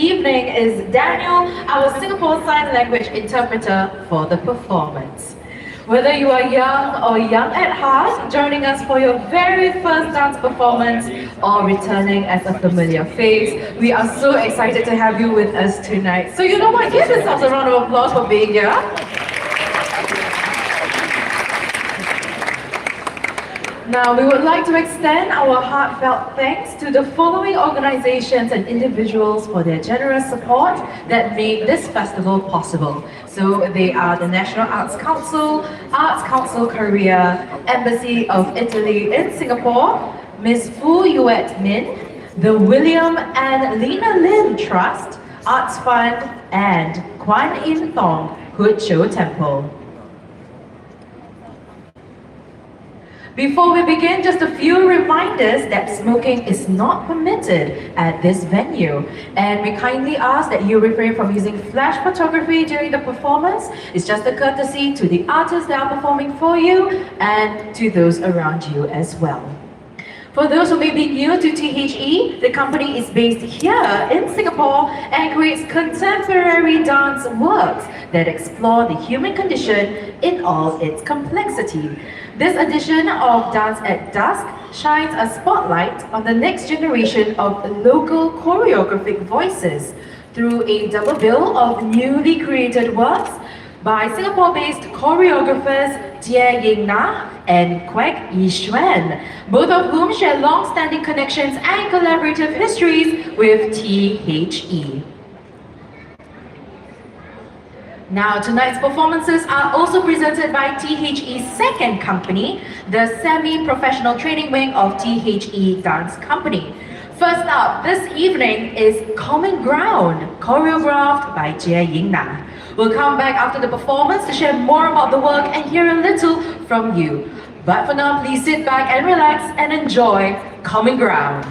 evening is Daniel, our Singapore Sign Language interpreter for the performance. Whether you are young or young at heart, joining us for your very first dance performance or returning as a familiar face, we are so excited to have you with us tonight. So you know what, give yourselves a round of applause for being here. Now, we would like to extend our heartfelt thanks to the following organizations and individuals for their generous support that made this festival possible. So they are the National Arts Council Korea, Embassy of Italy in Singapore, Ms. Fu Yuet Min, the William and Lena Lim Trust, Arts Fund, and Kwan Im Thong Hood Cho Temple. Before we begin, just a few reminders that smoking is not permitted at this venue. And we kindly ask that you refrain from using flash photography during the performance. It's just a courtesy to the artists that are performing for you and to those around you as well. For those who may be new to THE, the company is based here in Singapore and creates contemporary dance works that explore the human condition in all its complexity. This edition of Dance at Dusk shines a spotlight on the next generation of local choreographic voices through a double bill of newly created works by Singapore-based choreographers Jie Ying Na and Kwek Yi Xuan, both of whom share long-standing connections and collaborative histories with THE. Now, tonight's performances are also presented by THE's second company, the semi-professional training wing of THE Dance Company. First up this evening is Common Ground, choreographed by Jie Ying Na. We'll come back after the performance to share more about the work and hear a little from you. But for now, please sit back and relax and enjoy Common Ground.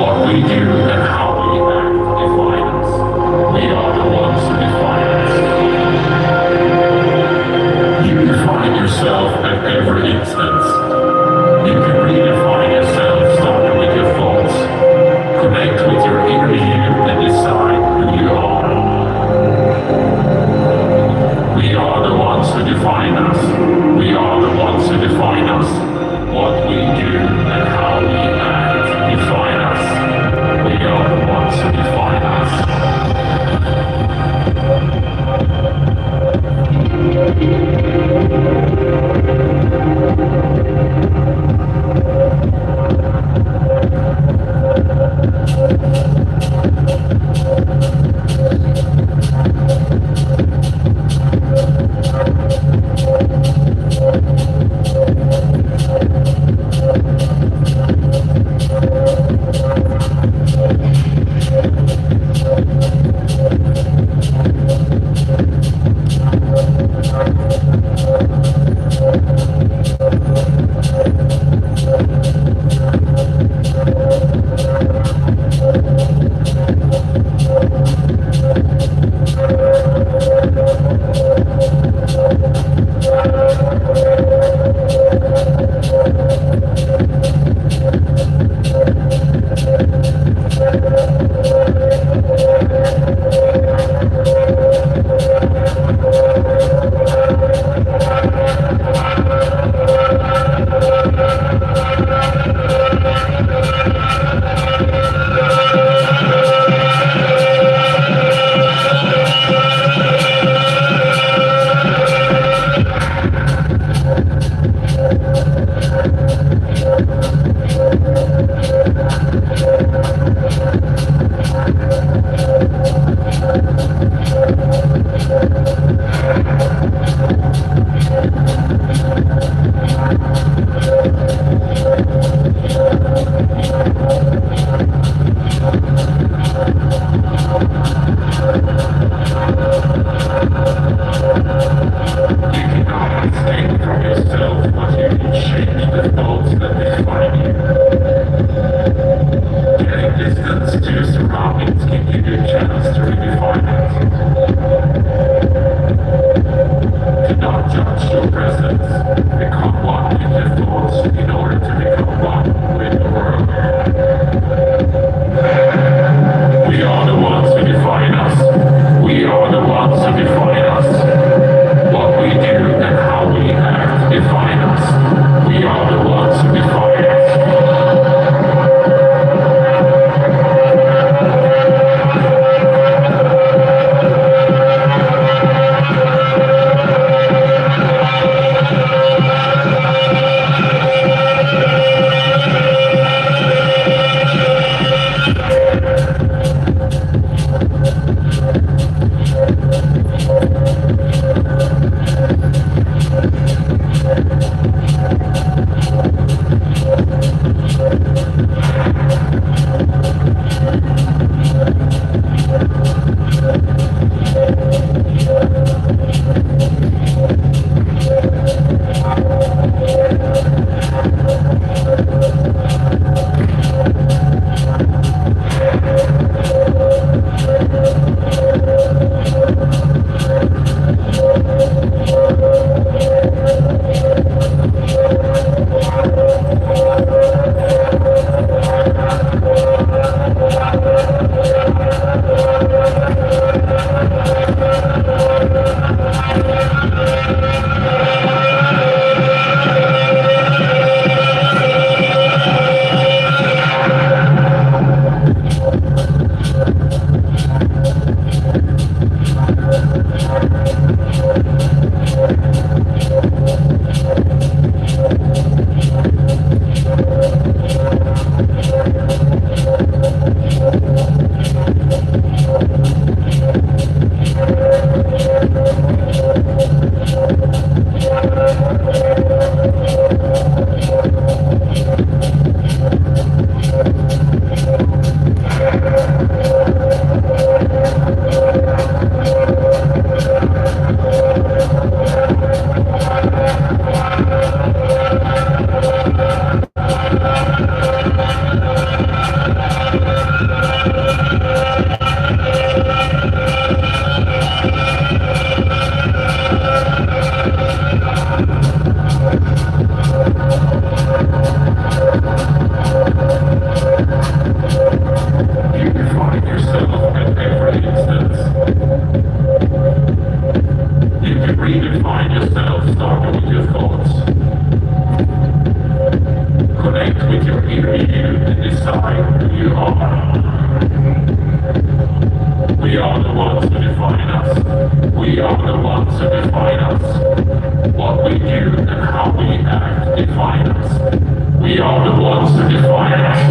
What we do and how we act define us. We are the ones who define us. You define yourself at every instance. You can redefine yourself starting with your thoughts. Connect with your inner you and decide who you are. We are the ones who define us. We are the ones who define us. What we do and how we act define us. We are the ones who define us. who you are. We are the ones who define us. We are the ones who define us. What we do and how we act define us. We are the ones who define us.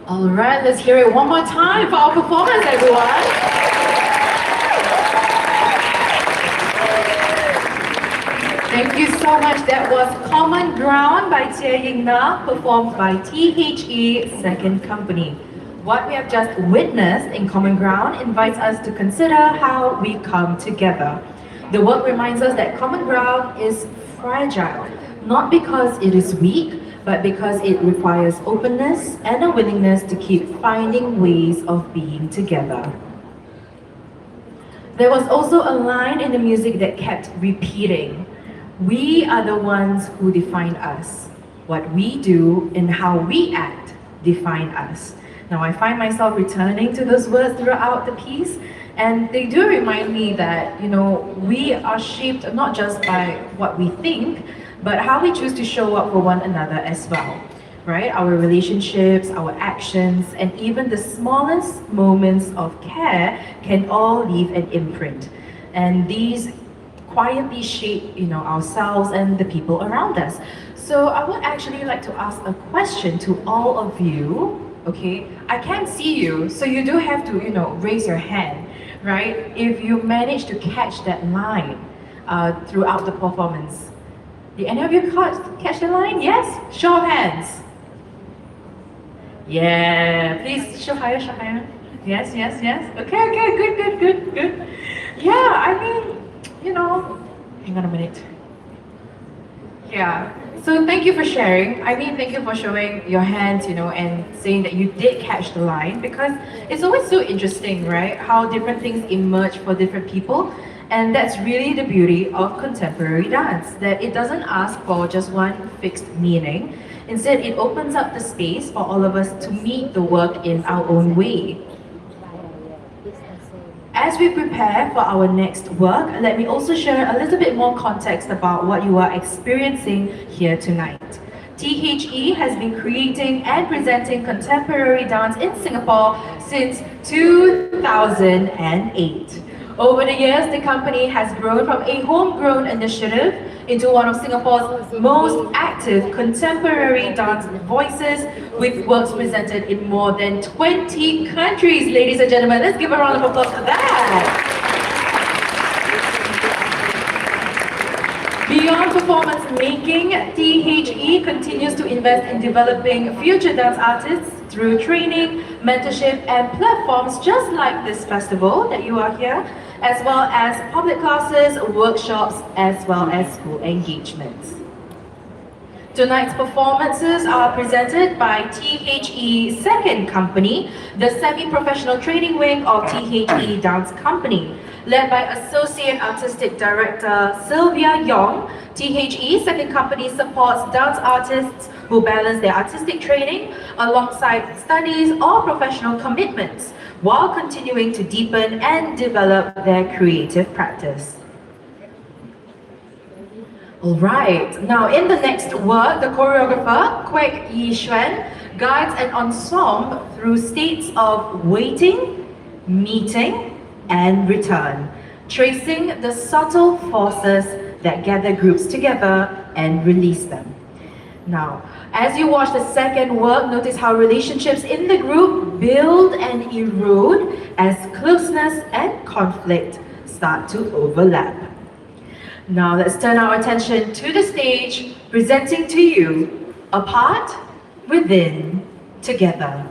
All right, let's hear it one more time for our performance, everyone. Thank you so much. That was Common Ground by Tia Ying Na, performed by THE Second Company. What we have just witnessed in Common Ground invites us to consider how we come together. The work reminds us that common ground is fragile, not because it is weak, but because it requires openness and a willingness to keep finding ways of being together. There was also a line in the music that kept repeating. We are the ones who define us. What we do and how we act define us. Now I find myself returning to those words throughout the piece, and they do remind me that, we are shaped not just by what we think, but how we choose to show up for one another as well, right? Our relationships, our actions, and even the smallest moments of care can all leave an imprint. And these quietly shape, ourselves and the people around us. So I would actually like to ask a question to all of you, okay? I can't see you, so you do have to, raise your hand, right? If you manage to catch that line throughout the performance. Did any of you catch the line? Yes? Show of hands. Yeah, please show higher, show higher. Yes, yes, yes. Okay, okay, good, good, good, good. Yeah, I mean, hang on a minute. Yeah. So thank you for sharing. I mean, thank you for showing your hands, and saying that you did catch the line because it's always so interesting, right? How different things emerge for different people. And that's really the beauty of contemporary dance, that it doesn't ask for just one fixed meaning. Instead, it opens up the space for all of us to meet the work in our own way. As we prepare for our next work, let me also share a little bit more context about what you are experiencing here tonight. THE has been creating and presenting contemporary dance in Singapore since 2008. Over the years, the company has grown from a homegrown initiative into one of Singapore's most active contemporary dance voices, with works presented in more than 20 countries. Ladies and gentlemen, let's give a round of applause for that. Beyond performance making, THE continues to invest in developing future dance artists through training, mentorship, and platforms just like this festival that you are here, as well as public classes, workshops, as well as school engagements. Tonight's performances are presented by THE's second company, the semi-professional training wing of THE Dance Company. Led by Associate Artistic Director Sylvia Yong, THE's second company supports dance artists who balance their artistic training alongside studies or professional commitments, while continuing to deepen and develop their creative practice. Alright, now in the next work, the choreographer, Kwek Yi Xuan, guides an ensemble through states of waiting, meeting, and return, tracing the subtle forces that gather groups together and release them. Now, as you watch the second work, notice how relationships in the group build and erode as closeness and conflict start to overlap. Now let's turn our attention to the stage, presenting to you Apart, Within, Together.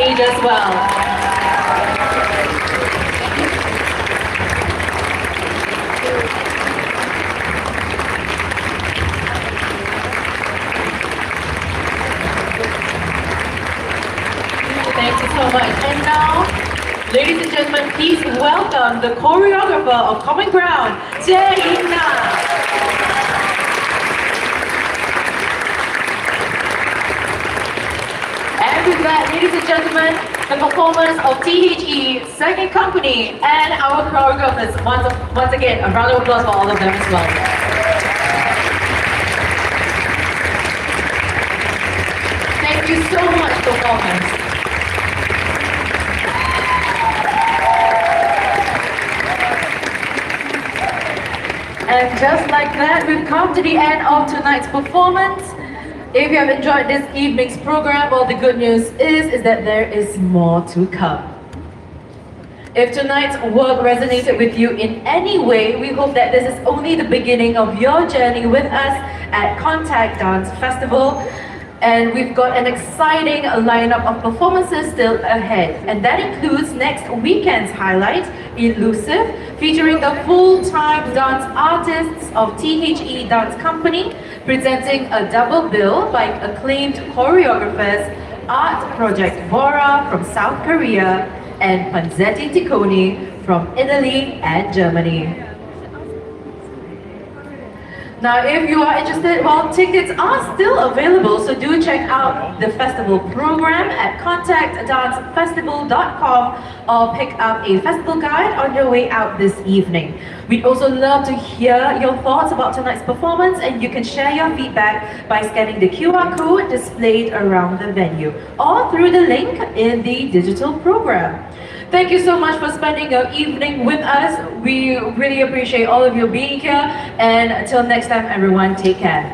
stage as well. Thank you so much. And now, ladies and gentlemen, please welcome the choreographer of Common Ground, Jie Na. And with that, ladies and gentlemen, the performance of THE, Second Company, and our choreographers. Once again, a round of applause for all of them as well. Thank you so much, performance. And just like that, we've come to the end of tonight's performance. If you have enjoyed this evening's program, well, the good news is that there is more to come. If tonight's work resonated with you in any way, we hope that this is only the beginning of your journey with us at Contact Dance Festival. And we've got an exciting lineup of performances still ahead. And that includes next weekend's highlight, Elusive, featuring the full-time dance artists of THE Dance Company, presenting a double bill by acclaimed choreographers Art Project Bora from South Korea and Panzetti Ticconi from Italy and Germany. Now, if you are interested, well, tickets are still available, so do check out the festival program at contactdancefestival.com or pick up a festival guide on your way out this evening. We'd also love to hear your thoughts about tonight's performance, and you can share your feedback by scanning the QR code displayed around the venue or through the link in the digital program. Thank you so much for spending your evening with us. We really appreciate all of you being here. And until next time, everyone, take care.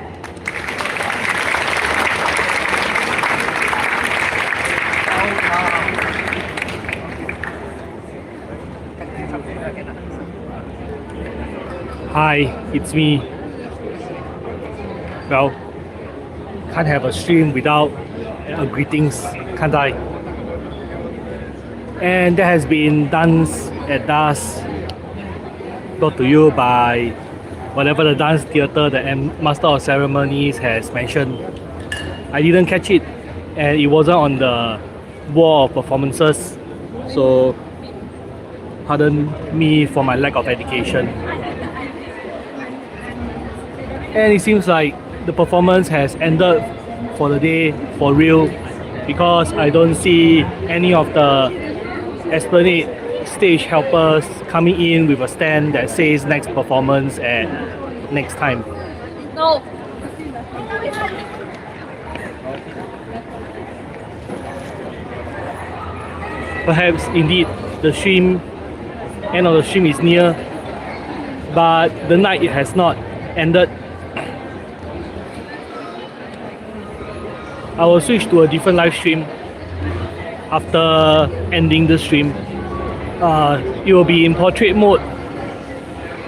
Hi, it's me. Well, can't have a stream without greetings, can't I? And that has been Dance at Dusk, brought to you by whatever the dance theatre the Master of Ceremonies has mentioned. I didn't catch it, and it wasn't on the wall of performances, so pardon me for my lack of education. And it seems like the performance has ended for the day for real, because I don't see any of the Esplanade stage helpers coming in with a stand that says next performance and next time. No. Perhaps indeed the end of the stream is near, but the night it has not ended. I will switch to a different live stream after ending the stream. It will be in portrait mode.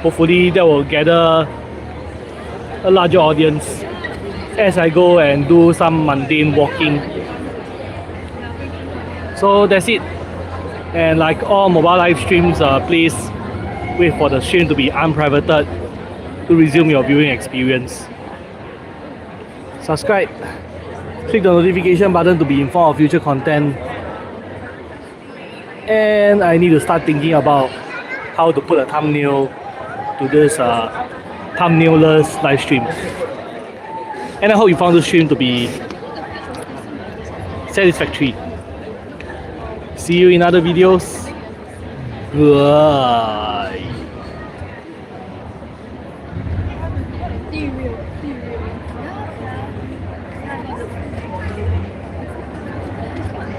Hopefully that will gather a larger audience as I go and do some mundane walking. So that's it. And like all mobile live streams, please wait for the stream to be unprivated to resume your viewing experience. Subscribe. Click the notification button to be informed of future content. And I need to start thinking about how to put a thumbnail to this thumbnailless live stream. And I hope you found the stream to be satisfactory. See you in other videos. Bye.